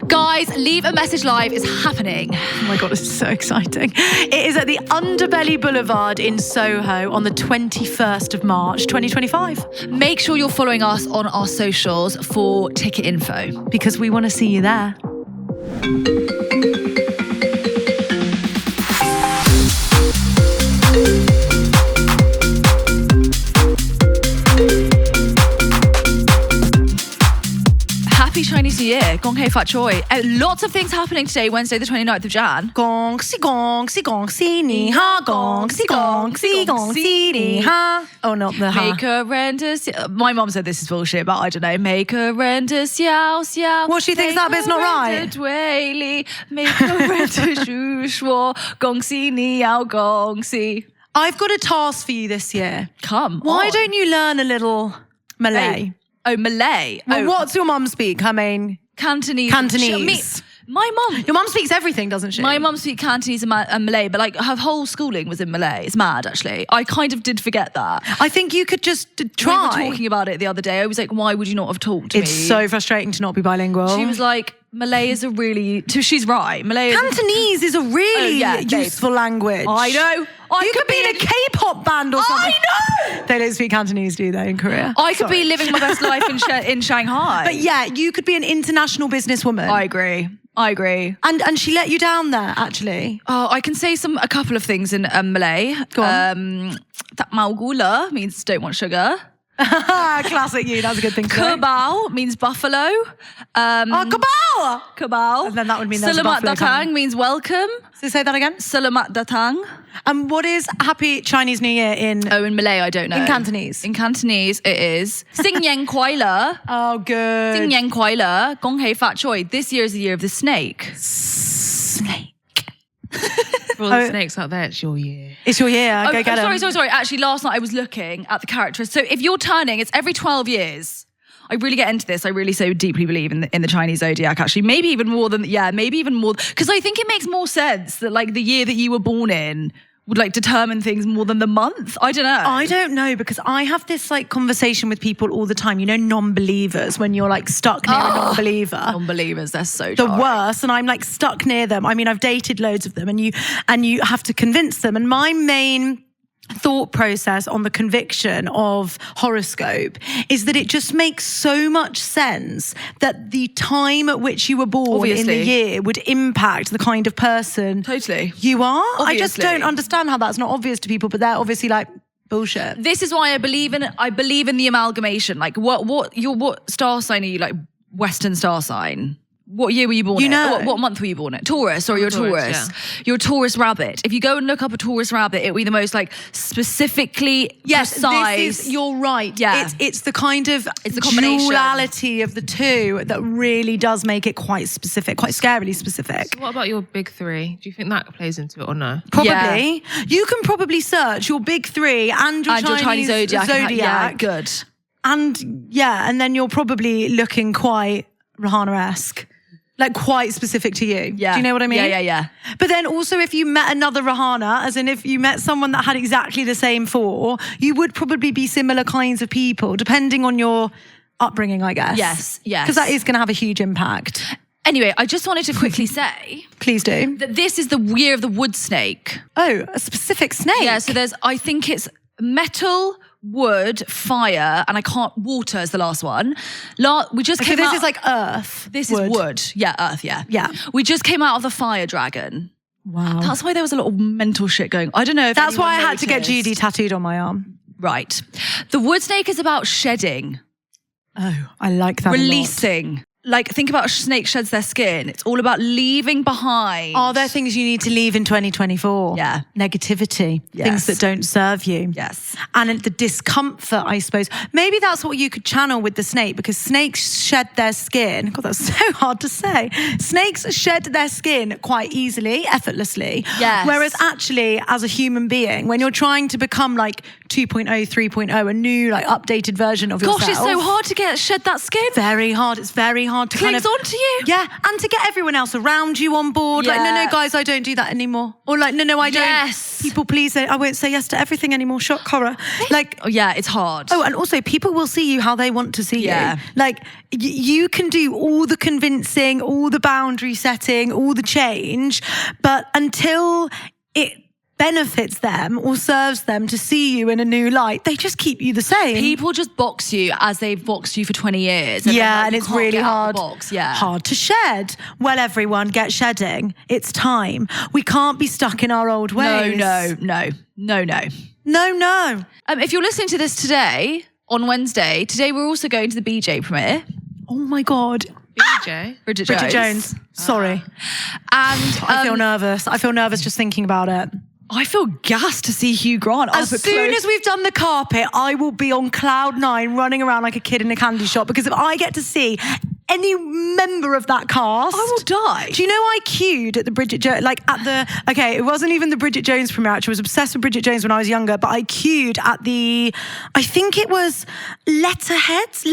Guys, Leave a Message Live is happening. Oh my God, this is so exciting. It is at the Underbelly Boulevard in Soho on the 21st of March, 2025. Make sure you're following us on our socials for ticket info. Because we want to see you there. Happy Chinese New Year. Gong Hei Fat Choi. Lots of things happening today, Wednesday the 29th of Jan. Gong si ni ha. Gong si ni ha. Oh, not the ha. Make her rent a... My mom said this is bullshit, but I don't know. Make her rent a xiao xiao. Well, she thinks that bit's not right. Make her rent a shu shuo. Gong si ni yao gong si. I've got a task for you this year. Come Why on. don't you learn a little Malay? Oh, Malay. Well, what's your mum speak? I mean... Cantonese. Cantonese. My mum... Your mum speaks everything, doesn't she? My mum speaks Cantonese and Malay, but like her whole schooling was in Malay. It's mad, actually. I kind of did forget that. I think you could just try. We were talking about it the other day. I was like, why would you not have talked to me? It's so frustrating to not be bilingual. She was like, Malay is a really... She's right. Malay is... Cantonese is a really useful language. I know. You could be in a K-pop band or something. I know. They don't speak Cantonese, do they, in Korea? I could be living my best life in Shanghai. But yeah, you could be an international businesswoman. I agree. And she let you down there, actually. Oh, I can say a couple of things in Malay. Go on. That mau gula means don't want sugar. Classic you, that's a good thing to say. Kerbau means buffalo. Kerbau! Kerbau. And then that would mean there's a Selamat buffalo datang coming. means welcome. So say that again. Selamat datang. And what is Happy Chinese New Year in... Oh, in Malay, I don't know. In Cantonese? In Cantonese, it is Sing Yang Kuai Le. Oh, good. Sing Yang Kuai Le. Gong Hei Fat Choi. This year is the year of the snake. Snake. For all the snakes out there, it's your year. It's your year. Go get 'em. Sorry. Actually, last night I was looking at the characters. So if you're turning, it's every 12 years. I really get into this. I really so deeply believe in the Chinese zodiac, actually. Maybe even more. Because I think it makes more sense that like the year that you were born in would like determine things more than the month. I don't know. I don't know, because I have this like conversation with people all the time. You know, non-believers, when you're like stuck near a non-believer. Non-believers, they're so the jarring. worst, and I'm like stuck near them. I mean, I've dated loads of them, and you have to convince them. And my main thought process on the conviction of horoscope is that it just makes so much sense that the time at which you were born in the year would impact the kind of person you are. Obviously. I just don't understand how that's not obvious to people, but they're obviously like, bullshit. This is why I believe in the amalgamation. Like what star sign are you? Like Western star sign? What year were you born in? What month were you born in? Taurus, or you're Taurus. Yeah. You're a Taurus rabbit. If you go and look up a Taurus rabbit, it will be the most like specifically precise. You're right. Yeah. It's the kind of the combination. duality of the two that really does make it quite specific, quite scarily specific. So what about your big three? Do you think that plays into it or no? Probably. Yeah. You can probably search your big three and your Chinese zodiac. Yeah, good. And then you're probably looking quite Rahana-esque. Like quite specific to you. Yeah. Do you know what I mean? Yeah. But then also if you met another Rahana, as in if you met someone that had exactly the same four, you would probably be similar kinds of people, depending on your upbringing, I guess. Yes. Because that is going to have a huge impact. Anyway, I just wanted to quickly say... Please do. That this is the year of the wood snake. Oh, a specific snake? Yeah, so I think it's metal, wood, fire, and water is the last one. We just came this out, is like earth. This is wood. Yeah, earth, yeah. Yeah. We just came out of the fire dragon. Wow. That's why there was a lot of mental shit going. I don't know if that's why I had noticed. to get Judy tattooed on my arm. Right. The wood snake is about shedding. Oh, I like that. Releasing. Like, think about a snake sheds their skin. It's all about leaving behind. Are there things you need to leave in 2024? Yeah. Negativity. Yes. Things that don't serve you. Yes. And the discomfort, I suppose. Maybe that's what you could channel with the snake, because snakes shed their skin. God, that's so hard to say. Snakes shed their skin quite easily, effortlessly. Yes. Whereas actually, as a human being, when you're trying to become like 2.0, 3.0, a new like updated version of yourself. Gosh, it's so hard to shed that skin. Very hard. It's very hard hard to Clicks onto you. Yeah, and to get everyone else around you on board. Like, no, guys, I don't do that anymore. Or like, no, I don't. Yes. People, please, I won't say yes to everything anymore. Shock horror. Like, Oh yeah, it's hard. oh, and also people will see you how they want to see Yeah. you. Like, you can do all the convincing, all the boundary setting, all the change, but until it benefits them or serves them to see you in a new light, they just keep you the same. People just box you as they've boxed you for 20 years. And Yeah, then, and you it's can't really get out hard. of the box. Yeah. Hard to shed. Well, everyone, get shedding. It's time. We can't be stuck in our old ways. No. No. If you're listening to this today, on Wednesday, today we're also going to the BJ premiere. Oh my God. BJ. Bridget Jones. Sorry. And I feel nervous. I feel nervous just thinking about it. I feel gassed to see Hugh Grant. As soon as we've done the carpet, I will be on cloud 9 running around like a kid in a candy shop, because if I get to see any member of that cast, I will die. Do you know I queued at the Bridget Jones, okay, it wasn't even the Bridget Jones premiere. I was obsessed with Bridget Jones when I was younger, but I queued at I think it was Leatherheads,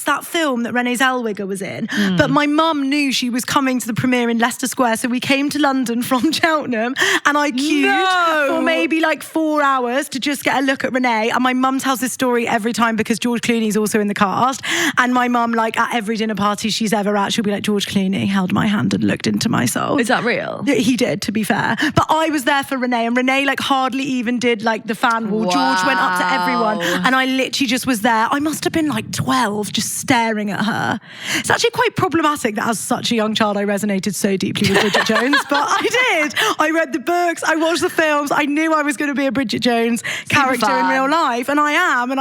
that film that Renee Zellweger was in. But my mum knew she was coming to the premiere in Leicester Square, so we came to London from Cheltenham, and I queued for maybe like 4 hours to just get a look at Renee. And my mum tells this story every time because George Clooney's also in the cast. And my mum, like at every dinner party she's ever at, she'll be like, George Clooney held my hand and looked into my soul. Is that real? He did, to be fair. But I was there for Renee, and Renee like hardly even did like the fan wall. Wow. George went up to everyone, and I literally just was there. I must have been like 12, just staring at her. It's actually quite problematic that as such a young child I resonated so deeply with Bridget Jones, but I did. I read the books, I watched the films, I knew I was going to be a Bridget Jones character in real life, and I am, and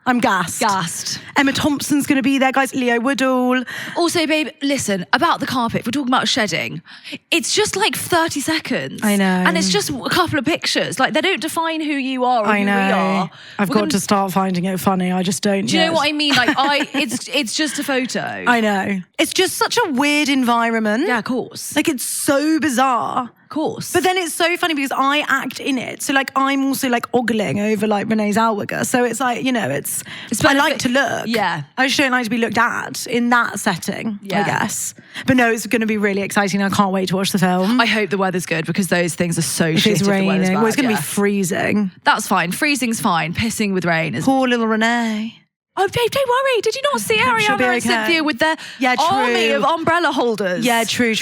I'm gassed. Emma Thompson's going to be there, guys. Leo Woodall. Also, babe, listen, about the carpet, if we're talking about shedding, it's just like 30 seconds. I know. And it's just a couple of pictures. Like, they don't define who you are or I who know. we are. I've got to start finding it funny. I just don't. Do you know what I mean? Like, it's just a photo. I know. It's just such a weird environment. Yeah, of course. Like, it's so bizarre. Course. But then it's so funny because I act in it. So like I'm also like ogling over like Renee Zellweger. So it's like, you know, it's I like to look. Yeah. I just don't like to be looked at in that setting, Yeah. I guess. But no, it's going to be really exciting. I can't wait to watch the film. I hope the weather's good because those things are so shit. It's if the weather's raining. bad, Well, it's going to be freezing. That's fine. Freezing's fine. Pissing with rain is... Poor little Renee. Oh, babe, don't worry. Did you not see She'll be Ariana and okay. Cynthia with their Yeah, true. army of umbrella holders? Yeah, true.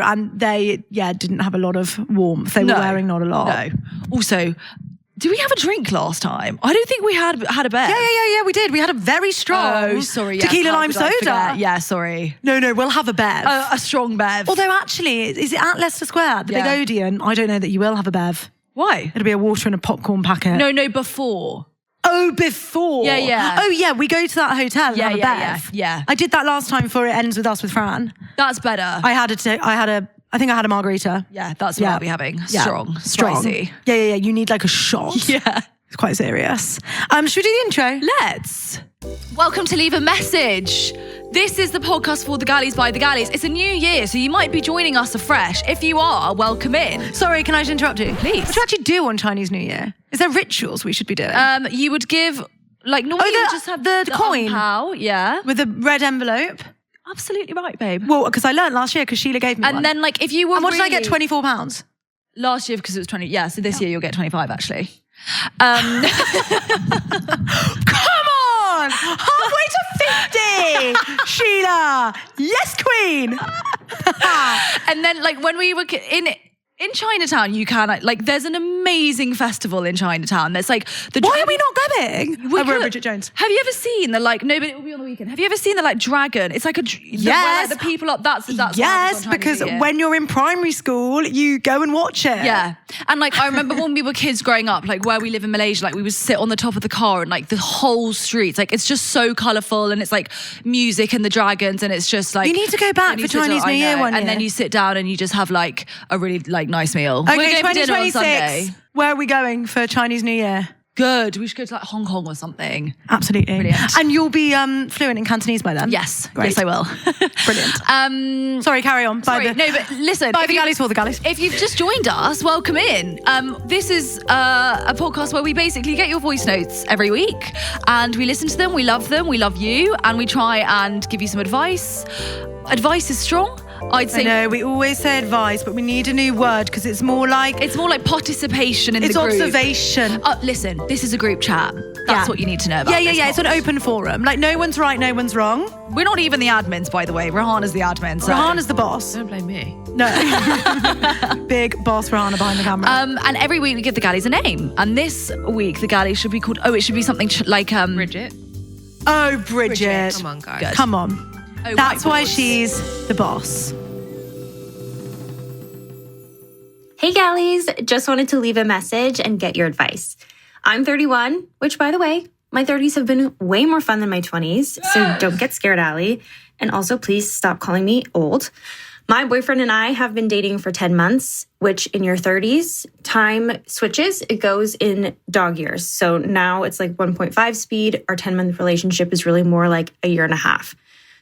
And they, didn't have a lot of warmth. They were wearing not a lot. No. Also, did we have a drink last time? I don't think we had a bev. Yeah, we did. We had a very strong tequila lime soda. Yeah, sorry. No, we'll have a bev. A strong bev. Although actually, is it at Leicester Square, the big Odeon? I don't know that you will have a bev. Why? It'll be a water and a popcorn packet. No, before. Oh, before. Yeah. Oh, yeah, we go to that hotel and have a bev. Yeah. I did that last time for It Ends With Us with Fran. That's better. I think I had a margarita. Yeah, that's what I'll be having. Strong. Spicy. Yeah. You need like a shot. Yeah. It's quite serious. Should we do the intro? Let's. Welcome to Leave a Message. This is the podcast for the Gallies by the Gallies. It's a new year, so you might be joining us afresh. If you are, welcome in. Sorry, can I just interrupt you? Please. What do you actually do on Chinese New Year? Is there rituals we should be doing? You would give, like, normally you would just have the coin? Ang-pao, yeah. With a red envelope? Absolutely right, babe. Well, because I learned last year because Sheila gave me one. And then, like, if you were And what did I get, £24? Last year, because it was 20, yeah, so this year you'll get 25, actually. Come on! Halfway to 50! Sheila! Yes, queen! And then, like, when we were in Chinatown, you can, like, there's an amazing festival in Chinatown. There's like Why are we not going? We're Bridget Jones. Have you ever seen the no, but it will be on the weekend. Have you ever seen the dragon? It's like yes. the people up. That's yes, because when you're in primary school, you go and watch it. Yeah, and I remember when we were kids growing up, where we live in Malaysia, we would sit on the top of the car and the whole streets, it's just so colourful and it's music and the dragons and it's just you need to go back for Chinese New Year one year. And then you sit down and you just have a really nice meal. Okay, We're going for dinner on 2026. Sunday. Where are we going for Chinese New Year? Good. We should go to like Hong Kong or something. Absolutely. Brilliant. And you'll be fluent in Cantonese by then? Yes. Great. Yes, I will. Brilliant. Sorry, carry on. But listen. By the galleys for the galleys. If you've just joined us, welcome in. This is a podcast where we basically get your voice notes every week and we listen to them, we love you, and we try and give you some advice. Advice is strong. I'd say. I know, we always say advice, but we need a new word because it's more like participation in the it's group. observation. Listen, this is a group chat. That's what you need to know about. Yeah. It's an open forum. Like, no one's right, no one's wrong. We're not even the admins, by the way. Rahana's the admin. So. Rahana's the boss. Don't blame me. No. Big boss Rahana behind the camera. And every week we give the galleys a name. And this week the galleys should be called. It should be something like Bridget. Oh, Bridget. Come on, guys. Good. Come on. Oh, That's why whiteboards. she's the boss. Hey Gallies, just wanted to leave a message and get your advice. I'm 31, which by the way, my 30s have been way more fun than my 20s, so don't get scared, Allie. And also please stop calling me old. My boyfriend and I have been dating for 10 months, which in your 30s, time switches, it goes in dog years. So now it's like 1.5 speed. Our 10-month relationship is really more like a year and a half.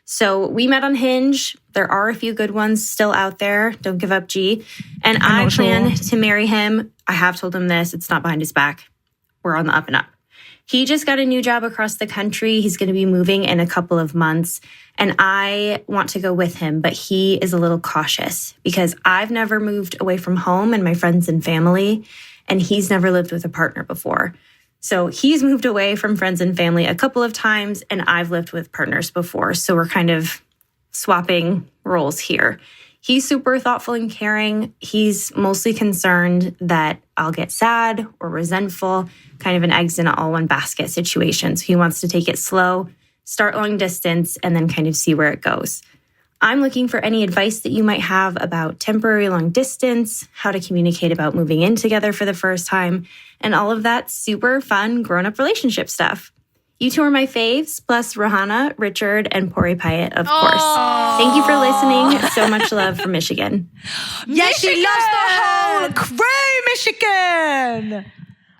So we met on Hinge. There are a few good ones still out there. Don't give up, G. And I plan to marry him. I have told him this. It's not behind his back. We're on the up and up. He just got a new job across the country. He's going to be moving in a couple of months. And I want to go with him, but he is a little cautious because I've never moved away from home and my friends and family, and he's never lived with a partner before. So he's moved away from friends and family a couple of times, and I've lived with partners before. So we're kind of swapping roles here. He's super thoughtful and caring. He's mostly concerned that I'll get sad or resentful, kind of an eggs in all one basket situation. So he wants to take it slow, start long distance, and then kind of see where it goes. I'm looking for any advice that you might have about temporary long distance, how to communicate about moving in together for the first time, and all of that super fun grown-up relationship stuff. You two are my faves, plus Rahana, Richard, and Pori Pyatt, of course. Thank you for listening. So much love from Michigan. Yes, she loves the whole crew, Michigan.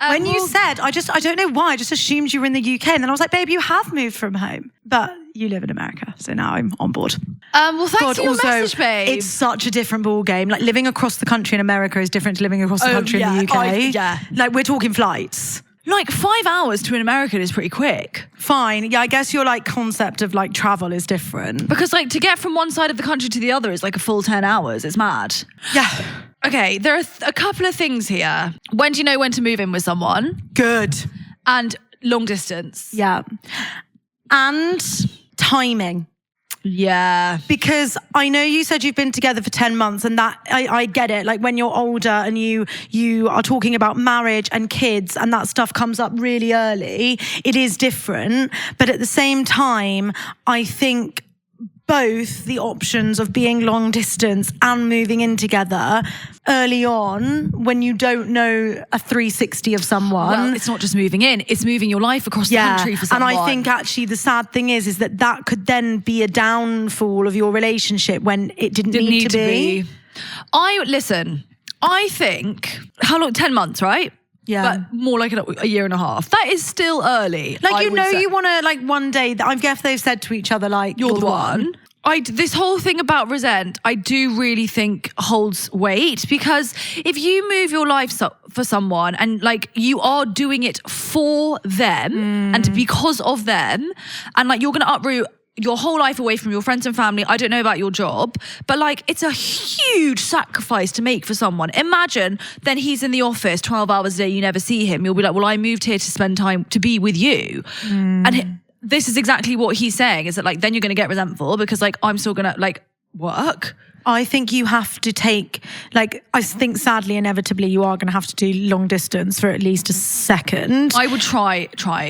When you said, I don't know why, I just assumed you were in the UK. And then I was like, babe, you have moved from home. But you live in America, so now I'm on board. Well, thanks for your message, babe. It's such a different ball game. Like, living across the country in America is different to living across the country in the UK. Like, we're talking flights. Like 5 hours to an American is pretty quick. Fine. Yeah, I guess your like concept of like travel is different. Because like to get from one side of the country to the other is like a full 10 hours. It's mad. Yeah. Okay, there are a couple of things here. When do you know when to move in with someone? Good. And long distance. Yeah. And timing. Yeah. Because I know you said you've been together for 10 months and that I get it. Like when you're older and you are talking about marriage and kids and that stuff comes up really early, it is different. But at the same time, I think both the options of being long distance and moving in together early on when you don't know a 360 of someone. Well, it's not just moving in, it's moving your life across the country for someone. And I think actually the sad thing is that could then be a downfall of your relationship when it didn't need to be. I think, how long? 10 months, right? Yeah. But more like a year and a half. That is still early. Like, you want to, like, one day, I guess they've said to each other, like, you're the one. This whole thing about resent, I do really think holds weight because if you move your life for someone and like you are doing it for them and because of them and like you're going to uproot your whole life away from your friends and family. I don't know about your job, but like it's a huge sacrifice to make for someone. Imagine then he's in the office 12 hours a day, you never see him. You'll be like, well, I moved here to spend time to be with you. And this is exactly what he's saying is that like, then you're going to get resentful because like, I'm still going to like work. I think you have to take, like, I think sadly, inevitably, you are going to have to do long distance for at least a second. I would try.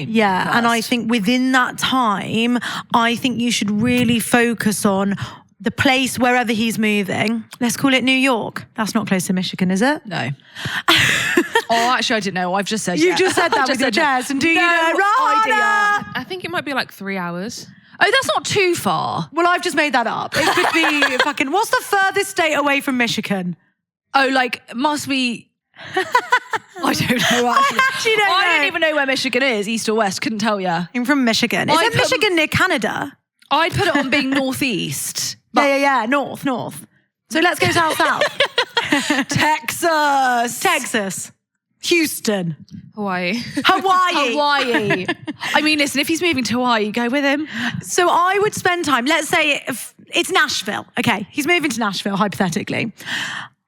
Yeah. First. And I think within that time, I think you should really focus on the place wherever he's moving. Let's call it New York. That's not close to Michigan, is it? No. Actually, I didn't know. I've just said You just said that with your chest. And do you know, Rahana? I think it might be like 3 hours. Oh, that's not too far. Well, I've just made that up. It could be fucking, what's the furthest state away from Michigan? Oh, like, must be... I I don't know. Actually. actually don't I know. don't even know where Michigan is, east or west. Couldn't tell you. I'm from Michigan. Is it Michigan near Canada? I'd put it on being northeast. Yeah. North. So let's go south. Texas. Houston. Hawaii. Hawaii. I mean, listen, if he's moving to Hawaii, go with him. So I would spend time, let's say if it's Nashville. Okay, he's moving to Nashville, hypothetically.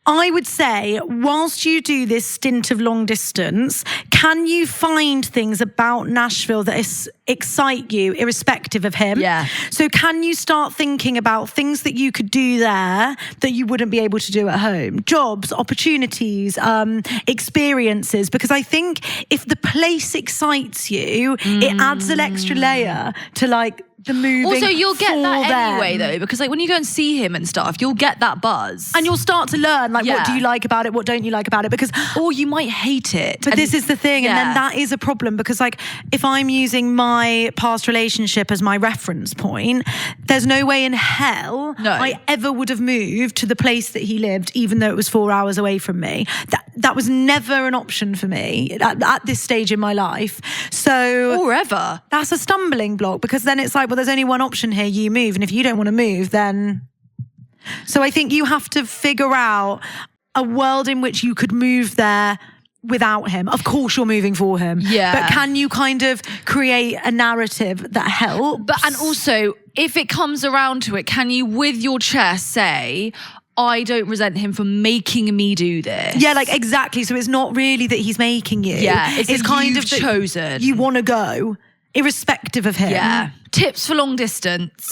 I would say, whilst you do this stint of long distance, can you find things about Nashville that excite you, irrespective of him? Yeah. So can you start thinking about things that you could do there that you wouldn't be able to do at home? Jobs, opportunities, experiences. Because I think if the place excites you, it adds an extra layer to like the moving. Also, you'll get that them. anyway, though, because like when you go and see him and stuff, you'll get that buzz. And you'll start to learn, like, what Yeah. do you like about it? What don't you like about it? Because, or you might hate it. but this is the thing. And yeah. then that is a problem because, like, if I'm using my past relationship as my reference point, there's no way in hell I ever would have moved to the place that he lived, even though it was 4 hours away from me. That was never an option for me at this stage in my life. So, or ever. that's a stumbling block because then it's like, well, there's only one option here, you move. And if you don't want to move, then... So I think you have to figure out a world in which you could move there without him. Of course you're moving for him. Yeah. But can you kind of create a narrative that helps? And also, if it comes around to it, can you with your chest say, I don't resent him for making me do this? Yeah, like exactly. So it's not really that he's making you. Yeah, it's that kind you've of that chosen. You want to go, irrespective of him. Yeah. Tips for long distance.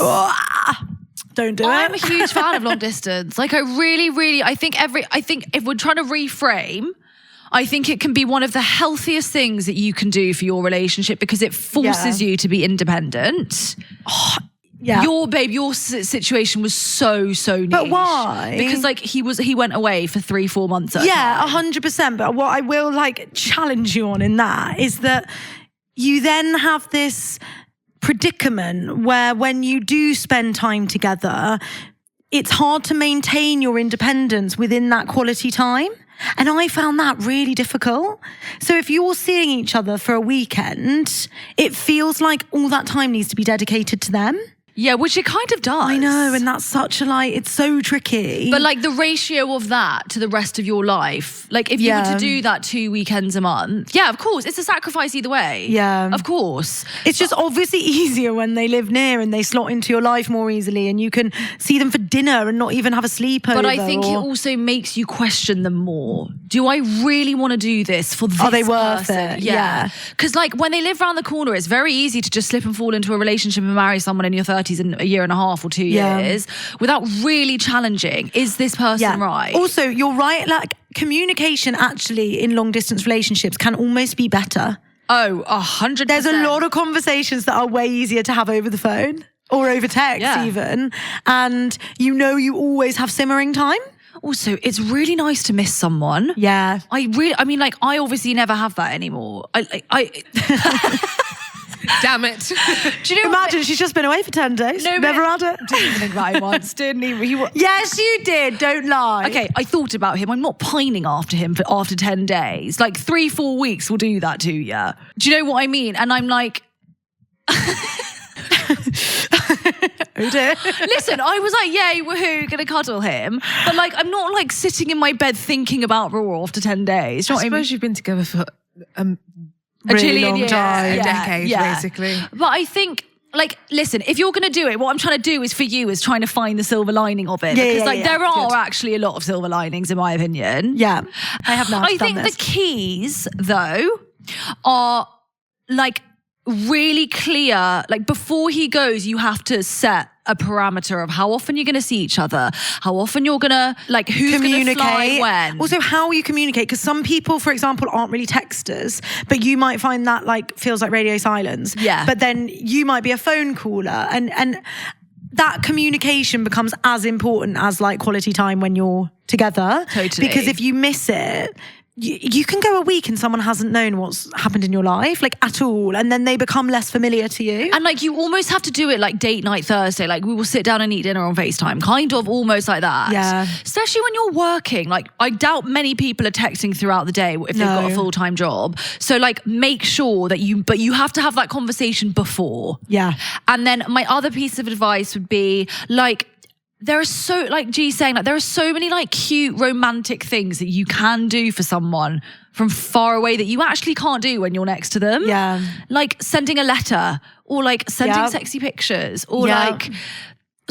Don't do I'm a it. huge fan of long distance. Like I really, I think if we're trying to reframe, I think it can be one of the healthiest things that you can do for your relationship because it forces you to be independent. Yeah. Your situation was so niche. But why? Because like he went away for 3-4 months. At a time. 100%. But what I will like challenge you on in that is that you then have this predicament where when you do spend time together, it's hard to maintain your independence within that quality time. And I found that really difficult. So if you're seeing each other for a weekend, it feels like all that time needs to be dedicated to them. Yeah, which it kind of does. I know, and that's such a it's so tricky. But like the ratio of that to the rest of your life, like if you were to do that 2 weekends a month, yeah, of course, it's a sacrifice either way. Yeah. Of course. It's just obviously easier when they live near and they slot into your life more easily and you can see them for dinner and not even have a sleepover. But I think it also makes you question them more. Do I really want to do this for this Are they worth person? it? Yeah. Because like when they live around the corner, it's very easy to just slip and fall into a relationship and marry someone in your 30s in a year and a half or 2 years without really challenging, is this person right? Also, you're right, like communication actually in long distance relationships can almost be better. Oh, 100%. There's a lot of conversations that are way easier to have over the phone or over text even. And you always have simmering time. Also, it's really nice to miss someone. Yeah. I obviously never have that anymore. Damn it. Do you know Imagine she's just been away for 10 days. No, Never had it. Didn't even think about him once. Didn't even. Yes, you did. Don't lie. Okay, I thought about him. I'm not pining after him after 10 days. Like 3-4 weeks will do that to you. Do you know what I mean? And I'm like... Oh dear. Listen, I was like, yay, woohoo, gonna cuddle him. But like, I'm not like sitting in my bed thinking about Raw after 10 days. Do you know I what I mean? suppose you've been together for A Really jillion long years. time. a decade, basically. But I think, like, listen, if you're going to do it, what I'm trying to do is for you is trying to find the silver lining of it. Because there are Good. actually a lot of silver linings, in my opinion. Yeah, I have not. I think the keys, though, are like really clear. Like before he goes, you have to set a parameter of how often you're going to see each other, how often you're going to, like, who's going to fly when. Also, how you communicate, because some people, for example, aren't really texters, but you might find that like feels like radio silence. Yeah. But then you might be a phone caller, and that communication becomes as important as like quality time when you're together. Totally. Because if you miss it, you can go a week and someone hasn't known what's happened in your life, like at all. And then they become less familiar to you. And like you almost have to do it like date night Thursday. Like we will sit down and eat dinner on FaceTime. Kind of almost like that. Yeah. Especially when you're working. Like I doubt many people are texting throughout the day if they've got a full-time job. So like make sure that you have to have that conversation before. Yeah. And then my other piece of advice would be like, there are so, like G's saying, like there are so many like cute romantic things that you can do for someone from far away that you actually can't do when you're next to them. Yeah. Like sending a letter or like sending sexy pictures or like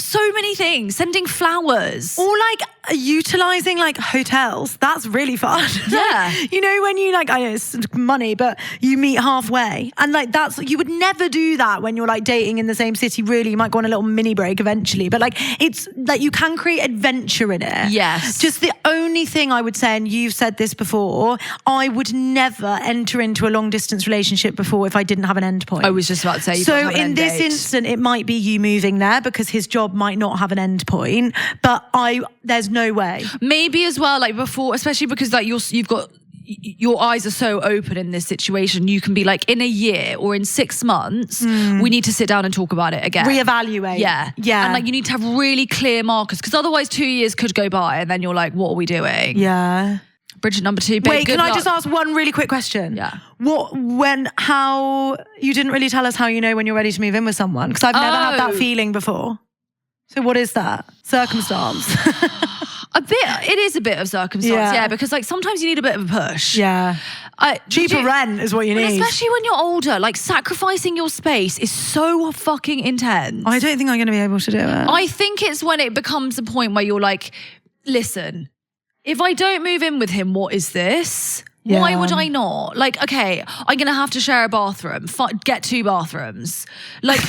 so many things, sending flowers. Or like utilizing like hotels. That's really fun. Yeah. You know, when you like, I know it's money, but you meet halfway. And like you would never do that when you're like dating in the same city, really. You might go on a little mini break eventually. But like it's like you can create adventure in it. Yes. Just the only thing I would say, and you've said this before, I would never enter into a long distance relationship before if I didn't have an end point. I was just about to say, so in this instant, it might be you moving there because his job might not have an end point, but there's no way. Maybe as well, like before, especially because like you've got your eyes are so open in this situation, you can be like, in a year or in 6 months, we need to sit down and talk about it again. Reevaluate. Yeah. And like you need to have really clear markers because otherwise 2 years could go by and then you're like, what are we doing? Yeah. Bridget number 2. Babe, wait, can luck. I just ask one really quick question? Yeah. How you didn't really tell us how you know when you're ready to move in with someone? Because I've never had that feeling before. So what is that? Circumstance. It is a bit of circumstance, yeah, because like sometimes you need a bit of a push. Yeah. Cheaper rent is what you need. Especially when you're older, like sacrificing your space is so fucking intense. I don't think I'm going to be able to do it. I think it's when it becomes a point where you're like, listen, if I don't move in with him, what is this? Yeah. Why would I not? Like, okay, I'm going to have to share a bathroom. Get 2 bathrooms. Like,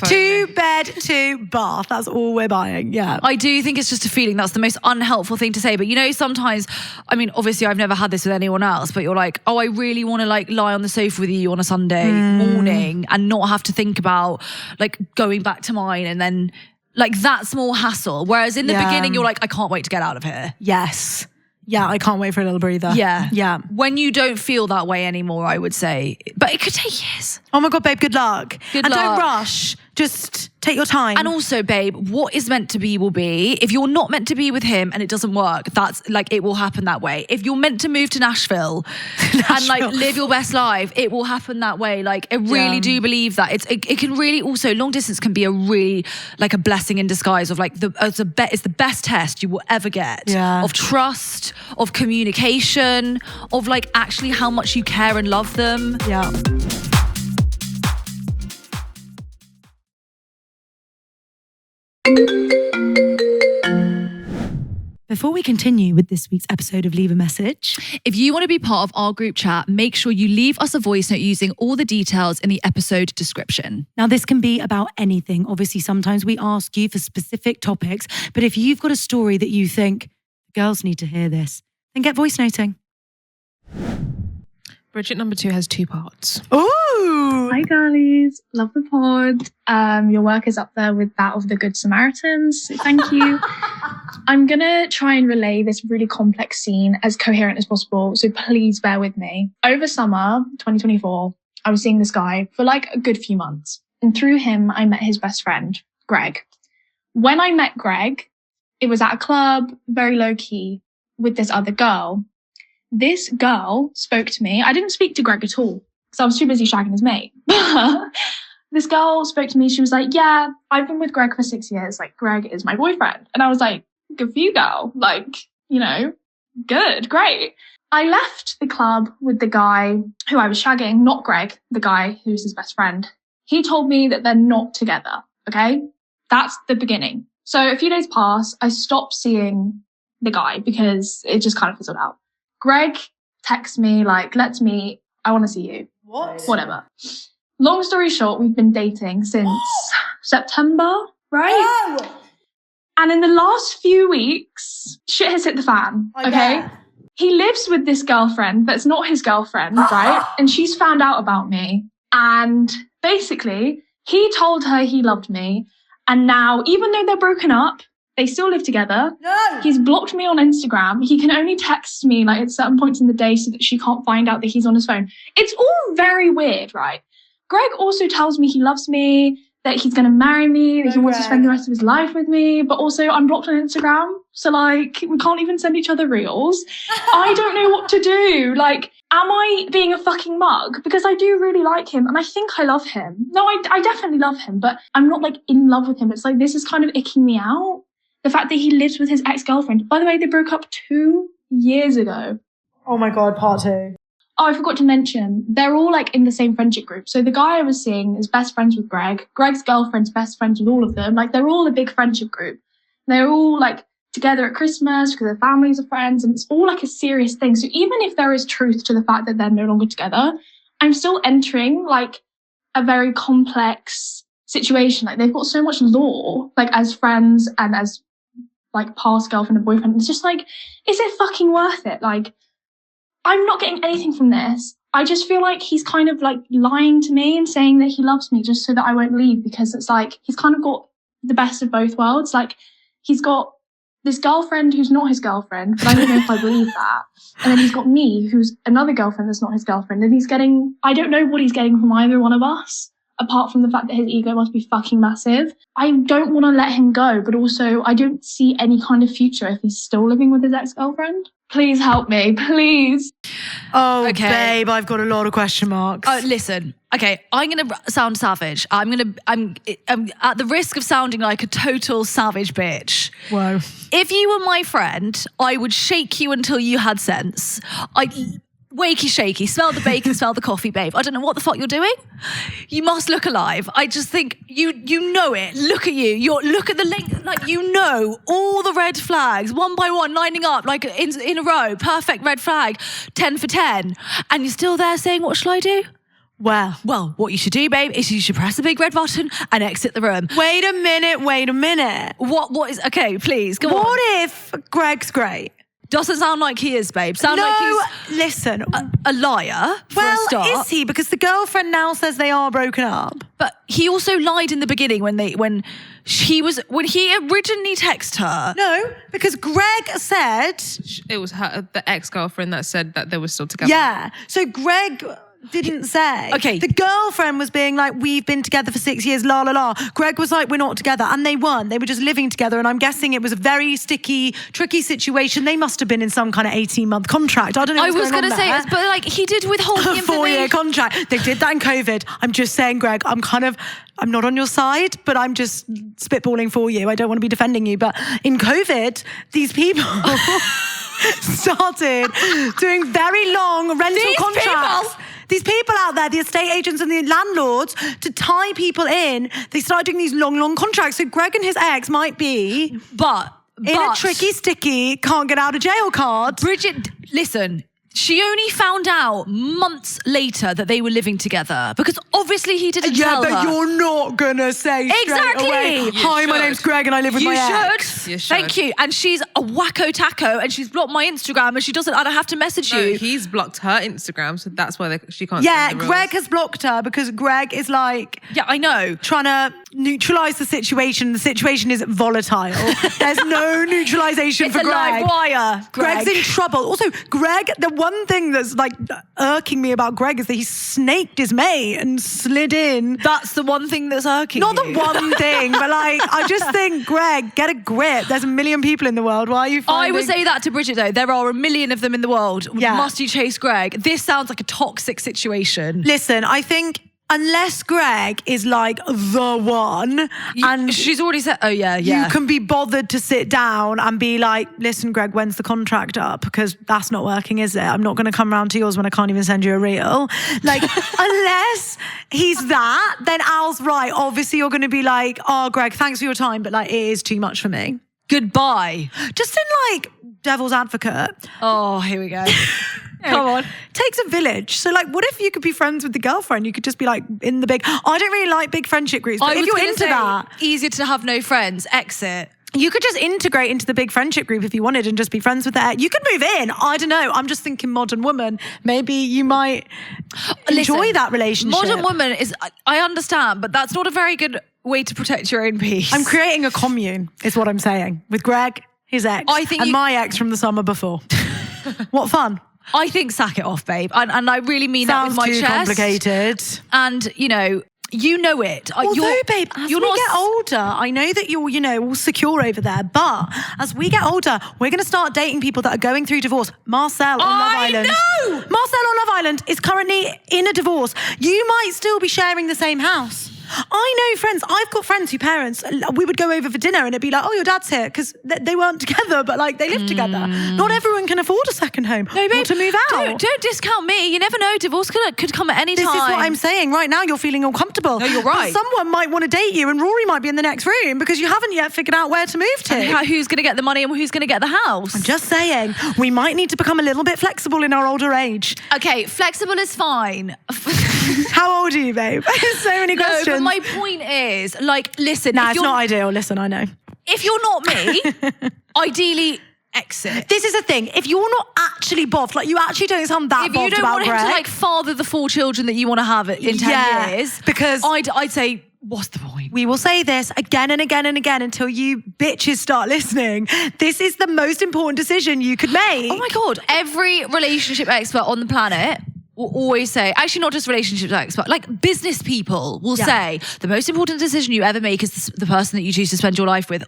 2 bed, 2 bath. That's all we're buying. Yeah. I do think it's just a feeling. That's the most unhelpful thing to say. But you know, sometimes, I mean, obviously I've never had this with anyone else, but you're like, oh, I really want to like lie on the sofa with you on a Sunday morning and not have to think about like going back to mine and then like that's more hassle. Whereas in the beginning, you're like, I can't wait to get out of here. Yes. Yeah, I can't wait for a little breather. Yeah. Yeah. When you don't feel that way anymore, I would say. But it could take years. Oh my God, babe, good luck. Good luck. Don't rush. Just take your time. And also, babe, what is meant to be will be. If you're not meant to be with him and it doesn't work, that's like, it will happen that way. If you're meant to move to Nashville and like live your best life, it will happen that way. Like, I really do believe that. It can really also, long distance can be a really like a blessing in disguise of like, it's the best test you will ever get of trust, of communication, of like actually how much you care and love them. Yeah. Before we continue with this week's episode of Leave a Message, if you want to be part of our group chat, make sure you leave us a voice note using all the details in the episode description. Now, this can be about anything. Obviously, sometimes we ask you for specific topics, but if you've got a story that you think girls need to hear this, then get voice noting. Bridget number 2 has 2 parts. Ooh! Hi, Gallies. Love the pod. Your work is up there with that of the Good Samaritans. So thank you. I'm going to try and relay this really complex scene as coherent as possible, so please bear with me. Over summer 2024, I was seeing this guy for like a good few months. And through him, I met his best friend, Greg. When I met Greg, it was at a club, very low key, with this other girl. This girl spoke to me. I didn't speak to Greg at all because I was too busy shagging his mate. This girl spoke to me. She was like, yeah, I've been with Greg for 6 years. Like, Greg is my boyfriend. And I was like, good for you, girl. Like, you know, good, great. I left the club with the guy who I was shagging, not Greg, the guy who's his best friend. He told me that they're not together, okay? That's the beginning. So a few days pass. I stopped seeing the guy because it just kind of fizzled out. Greg texts me like, let's meet. I want to see you. What? Whatever. Long story short, we've been dating since September, right? Oh. And in the last few weeks, shit has hit the fan, okay? He lives with this girlfriend that's not his girlfriend, right? And she's found out about me. And basically, he told her he loved me. And now, even though they're broken up, They still live together. No. He's blocked me on Instagram. He can only text me like at certain points in the day so that she can't find out that he's on his phone. It's all very weird, right? Greg also tells me he loves me, that he's going to marry me, that he wants to spend the rest of his life with me. But also I'm blocked on Instagram. So like we can't even send each other reels. I don't know what to do. Like, am I being a fucking mug? Because I do really like him and I think I love him. No, I definitely love him, but I'm not like in love with him. It's like, this is kind of icking me out. The fact that he lives with his ex-girlfriend. By the way, they broke up 2 years ago. Oh my God, part 2. Oh, I forgot to mention, they're all like in the same friendship group. So the guy I was seeing is best friends with Greg. Greg's girlfriend's best friends with all of them. Like they're all a big friendship group. They're all like together at Christmas because their families are friends and it's all like a serious thing. So even if there is truth to the fact that they're no longer together, I'm still entering like a very complex situation. Like they've got so much lore, like as friends and as like past girlfriend and boyfriend. It's just like, is it fucking worth it? Like, I'm not getting anything from this. I just feel like he's kind of like lying to me and saying that he loves me just so that I won't leave, because it's like he's kind of got the best of both worlds. Like he's got this girlfriend who's not his girlfriend, but I don't know if I believe that. And then he's got me, who's another girlfriend that's not his girlfriend. And he's getting, I don't know what he's getting from either one of us, apart from the fact that his ego must be fucking massive. I don't want to let him go, but also I don't see any kind of future if he's still living with his ex-girlfriend. Please help me, please. Oh, Okay. babe, I've got a lot of question marks. Listen, okay, I'm going to sound savage. I'm at the risk of sounding like a total savage bitch. Whoa. If you were my friend, I would shake you until you had sense. Wakey shaky, smell the bacon, smell the coffee, babe. I don't know what the fuck you're doing. You must look alive. I just think you know it. Look at you. Look at the link. Like, you know all the red flags, one by one, lining up like in a row. Perfect red flag, 10 for 10. And you're still there saying, what shall I do? Well, What you should do, babe, is you should press the big red button and exit the room. wait a minute. What is, okay, please, go on. What if Greg's great? Doesn't sound like he is, babe. Sound No, like he's listen. a liar for a Well, start. is he? Because the girlfriend now says they are broken up. But he also lied in the beginning when he originally texted her. No, because Greg said, It was the ex-girlfriend that said that they were still together. yeah. So Greg didn't say. Okay. The girlfriend was being like, we've been together for 6 years, la la la. Greg was like, we're not together. And they weren't. They were just living together. And I'm guessing it was a very sticky, tricky situation. They must have been in some kind of 18-month contract. I don't know I what's was going going on to say, there. but like he did withhold the A 4-year information. contract. They did that in COVID. I'm just saying, Greg, I'm not on your side, but I'm just spitballing for you. I don't want to be defending you. But in COVID, these people started doing very long rental contracts. These people out there, the estate agents and the landlords, to tie people in, they started doing these long contracts. So Greg and his ex might be But in a tricky, sticky, can't get out of jail card. Bridget, listen. She only found out months later that they were living together because obviously he didn't tell her. Yeah, but you're not gonna say Exactly. straight away, You hi, my should. name's Greg and I live with You my should. ex. You should. Thank you. And she's a wacko taco and she's blocked my Instagram and she doesn't, I don't have to message No, you. he's blocked her Instagram, so that's why she can't. Yeah, send the Greg reels. has blocked her because Greg is like Yeah, I know. trying to neutralise the situation. The situation is volatile. There's no neutralisation It's for a Greg. live wire, Greg's Greg. in trouble. Also, Greg, the one thing that's like irking me about Greg is that he snaked his mate and slid in. That's the one thing that's irking Not you. the one thing, but like, I just think, Greg, get a grip. There's a million people in the world. Why are you I finding... would say that to Bridget though. There are a million of them in the world. Yeah. Must you chase Greg? This sounds like a toxic situation. Listen, I think unless Greg is like the one and she's already said, oh yeah. you can be bothered to sit down and be like, listen, Greg, when's the contract up? Because that's not working, is it? I'm not going to come round to yours when I can't even send you a reel. Like, unless he's that, then Al's right. Obviously, you're going to be like, oh, Greg, thanks for your time, but like, it is too much for me. Goodbye. Just in like devil's advocate. Oh, here we go. Come on. Takes a village. So like, what if you could be friends with the girlfriend? You could just be like in the big, I don't really like big friendship groups, but I if was you're gonna into say, that, easier to have no friends. Exit. you could just integrate into the big friendship group if you wanted and just be friends with that. You could move in. I don't know. I'm just thinking modern woman. Maybe you might enjoy Listen, that relationship. Modern woman is, I understand, but that's not a very good way to protect your own peace. I'm creating a commune, is what I'm saying, with Greg, his ex, and my ex from the summer before. What fun. I think sack it off, babe. And I really mean that with my chest. Sounds too complicated. And, you know it. Although, babe, as we get older, I know that you're, all secure over there. But as we get older, we're going to start dating people that are going through divorce. Marcel on Love Island. know! Marcel on Love Island is currently in a divorce. You might still be sharing the same house. I know friends. I've got friends whose parents, we would go over for dinner and it'd be like, oh, your dad's here. Because they weren't together, but like they lived together. Not everyone can afford a second home or to move out. Don't discount me. You never know. Divorce could come at any time. This is what I'm saying. Right now, you're feeling uncomfortable. No, you're right. But someone might want to date you and Rory might be in the next room because you haven't yet figured out where to move to. And who's going to get the money and who's going to get the house? I'm just saying, we might need to become a little bit flexible in our older age. Okay, flexible is fine. How old are you, babe? So many questions. No, but my point is, like, listen. Nah, it's not ideal. Listen, I know. If you're not me, ideally exit. This is the thing. If you're not actually boffed, like you actually don't sound that boffed about Greg. If you don't want him to like father the 4 children that you want to have in 10 years, because I'd say, what's the point? We will say this again and again and again until you bitches start listening. This is the most important decision you could make. Oh my God. Every relationship expert on the planet will always say, actually not just relationships expert, like business people will say, the most important decision you ever make is the person that you choose to spend your life with.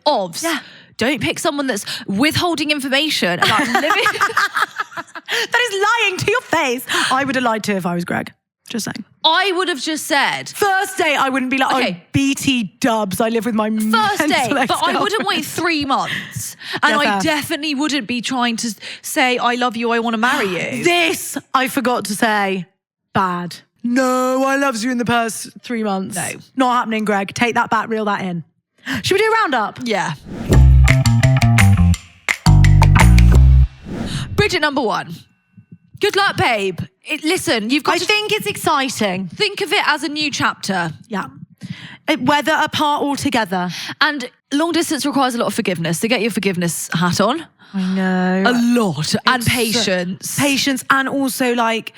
Don't pick someone that's withholding information about living. That is lying to your face. I would have lied to if I was Greg. Just saying. I would have just said. First day, I wouldn't be like, oh, BT dubs, I live with my first day, but I wouldn't wait 3 months. And I definitely wouldn't be trying to say, I love you, I want to marry you. This, I forgot to say, bad. No, I loves you in the past 3 months. No. Not happening, Greg. Take that back, reel that in. Should we do a roundup? Yeah. Bridget, number 1. Good luck, babe. Listen, you've got I think it's exciting. Think of it as a new chapter. Yeah. Whether apart or together. And long distance requires a lot of forgiveness. So get your forgiveness hat on. I know. A lot. And patience. Patience, and also like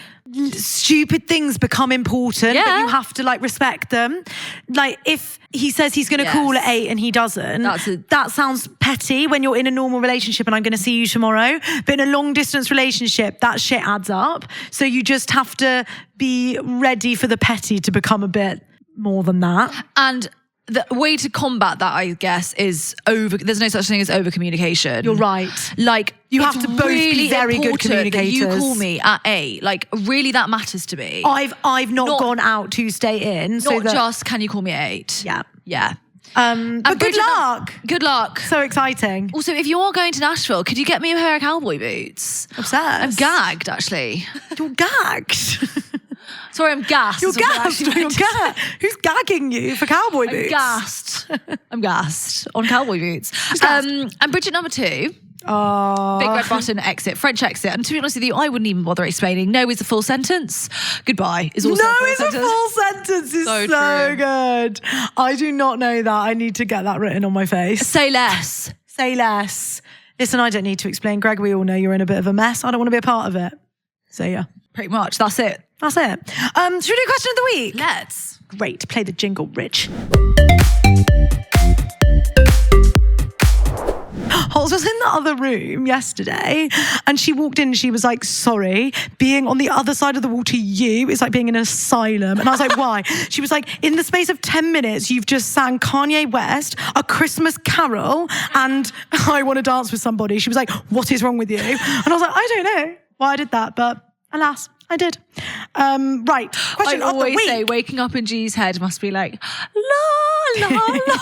stupid things become important, but you have to like respect them. Like if he says he's going to call at 8 and he doesn't, that sounds petty when you're in a normal relationship and I'm going to see you tomorrow. But in a long distance relationship, that shit adds up. So you just have to be ready for the petty to become a bit more than that. And the way to combat that, I guess, is there's no such thing as over communication. You're right. Like you have to both be very good communicators. You call me at 8. Like really, that matters to me. I've not gone out to stay in. Not just can you call me at 8? Yeah. Yeah. But good luck. Good luck. So exciting. Also, if you are going to Nashville, could you get me a pair of cowboy boots? Obsessed. I'm gagged, actually. You're gagged. Sorry, I'm gassed. You're gassed. You're gassed. Who's gagging you for cowboy boots? I'm gassed on cowboy boots. And Bridget, number 2. Oh. Big red button, exit, French exit. And to be honest with you, I wouldn't even bother explaining. No is a full sentence. Goodbye is also a full sentence. No is a full sentence is so good. I do not know that. I need to get that written on my face. Say less. Say less. Listen, I don't need to explain. Greg, we all know you're in a bit of a mess. I don't want to be a part of it. So yeah. Pretty much. That's it. That's it. Should we do question of the week? Let's. Great. Play the jingle, Rich. Holz was in the other room yesterday and she walked in and she was like, sorry, being on the other side of the wall to you is like being in an asylum. And I was like, why? She was like, in the space of 10 minutes, you've just sang Kanye West, A Christmas Carol, and I Want to Dance with Somebody. She was like, what is wrong with you? And I was like, I don't know why I did that, but alas, I did. Right, question of the week. I always say waking up in G's head must be like, la, la, la.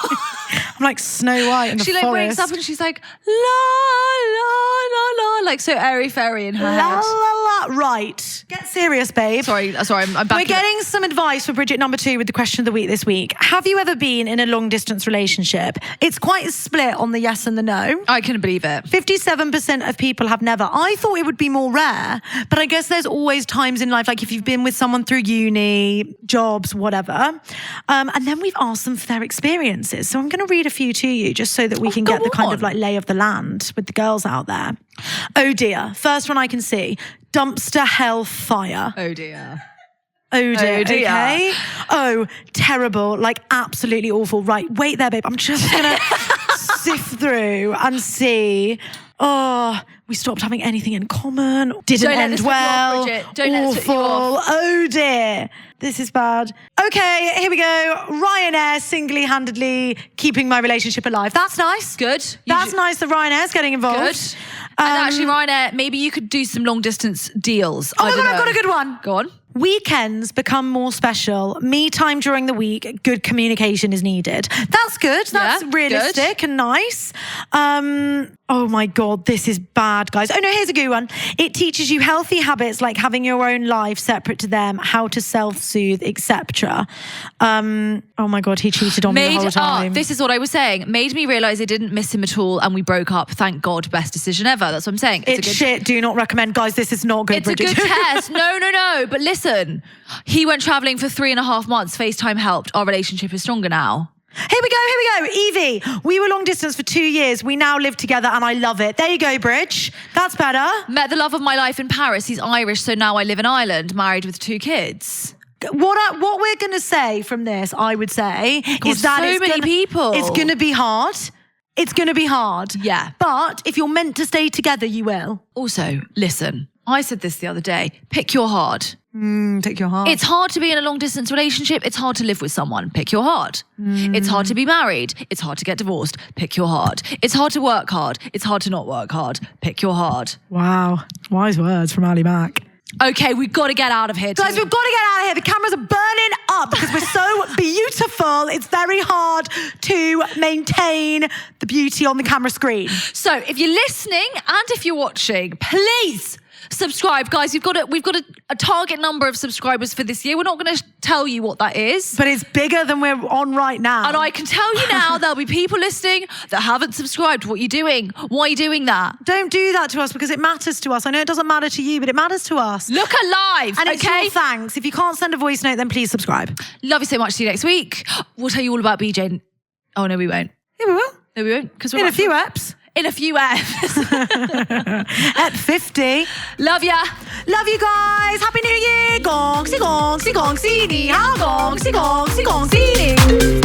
I'm like Snow White in the forest. She like wakes up and she's like, la, la, la, la, like so airy-fairy in her head. La, la, la. Right. Get serious, babe. Sorry, I'm back. We're getting some advice for Bridget number 2 with the question of the week this week. Have you ever been in a long-distance relationship? It's quite a split on the yes and the no. I couldn't believe it. 57% of people have never. I thought it would be more rare, but I guess there's always times in life, like if you've been with someone through uni, jobs, whatever. And then we've asked them for their experiences. So I'm going to read a few to you just so that we can get the kind of like lay of the land with the girls out there. Oh dear. First one I can see. Dumpster hell fire. Oh dear. Oh dear, Oh dear. okay. Oh, terrible. Like absolutely awful. Right, wait there, babe. I'm just gonna sift through and see. Oh, we stopped having anything in common. Didn't Don't let end this put you well. off, Bridget. Don't let this put you Awful. off. Oh dear. This is bad. Okay, here we go. Ryanair single-handedly keeping my relationship alive. That's nice. Good. That's nice that Ryanair's getting involved. Good. And actually, Ryanair, maybe you could do some long distance deals. Oh my God, I've got a good one. Go on. Weekends become more special. Me time during the week, good communication is needed. That's good. That's Yeah, realistic and nice. Oh my God, this is bad, guys. Oh no, here's a good one. It teaches you healthy habits like having your own life separate to them, how to self-soothe, etc. Oh my God, he cheated on me the whole time. This is what I was saying. Made me realise I didn't miss him at all and we broke up. Thank God, best decision ever. That's what I'm saying. It's shit. Do not recommend, guys. This is not good, It's Bridget. a good test. No. But listen, he went travelling for 3.5 months. FaceTime helped. Our relationship is stronger now. Here we go. Evie, we were long distance for 2 years. We now live together and I love it. There you go, Bridge. That's better. Met the love of my life in Paris. He's Irish, so now I live in Ireland, married with 2 kids. What we're going to say from this, I would say, is that so many people. It's going to be hard. It's going to be hard. Yeah. But if you're meant to stay together, you will. Also, listen, I said this the other day. Pick your heart. Pick your heart. It's hard to be in a long distance relationship. It's hard to live with someone. Pick your heart. It's hard to be married. It's hard to get divorced. Pick your heart. It's hard to work hard. It's hard to not work hard. Pick your heart. Wow. Wise words from Ali Mack. Okay, we've got to get out of here. Guys, we've got to get out of here. The cameras are burning up because we're so beautiful. It's very hard to maintain the beauty on the camera screen. So if you're listening and if you're watching, please subscribe, guys. We've got a target number of subscribers for this year. We're not going to tell you what that is, But it's bigger than we're on right now. and I can tell you now there'll be people listening that haven't subscribed. What are you doing? Why are you doing that? Don't do that to us because it matters to us. I know it doesn't matter to you, but it matters to us. Look alive, And it's okay? your thanks. If you can't send a voice note, then please subscribe. Love you so much. See you next week. We'll tell you all about BJ. Oh no, we won't. Yeah, we will. No, we won't. Because we're In a not- few eps. In a few eps. Ep 50. Love ya. Love you guys. Happy New Year. Gong, si gong, si gong, si ni hao gong, si gong, si gong, si ni.